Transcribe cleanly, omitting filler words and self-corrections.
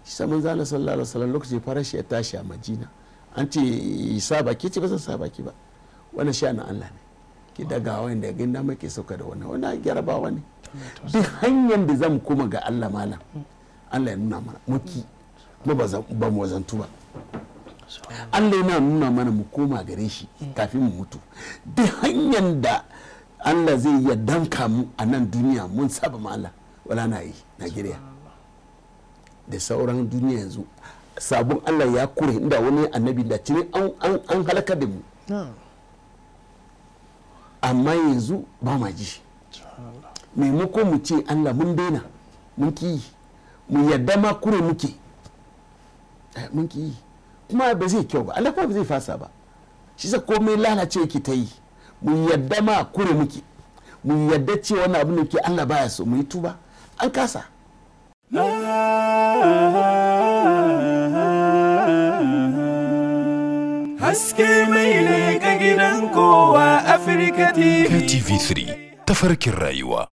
shi sa manzo Allah sallallahu alaihi wasallam lokacin Farashi ya tashi a Madina an ce sa baki ce ba zan sa baki ba wannan sha'anin Allah ne ki daga wanda ga inda muke sauka da wannan gyarabawa ne duk hanyar da zan koma ga Allah malam Allah ya nuna mana muki ba mu wazantu ba Allah yana nuna mana mu koma gare shi kafin mu mutu duk hanyar da Allah zai iya danka mu a nan duniya mun saba ma Allah wala na yi Najeriya da sauran duniya yanzu sabon Allah ya kure inda wani annabi da cire an halaka da mu amma yanzu ba ma ji maimako mu ce Allah mun daina mun ki mu yadda ma kure muke mun ki kuma ba zai kyau ba Allah kuma ba zai fasa ba shi sa komai lalace yake ta yi mu yadda ma kure muke mu yadda ce wannan abin da ke Allah baya so mu yi tuba an kasa haske mai ne ga gidan kowa Afirka TV. TV3 tafarkin rayuwa.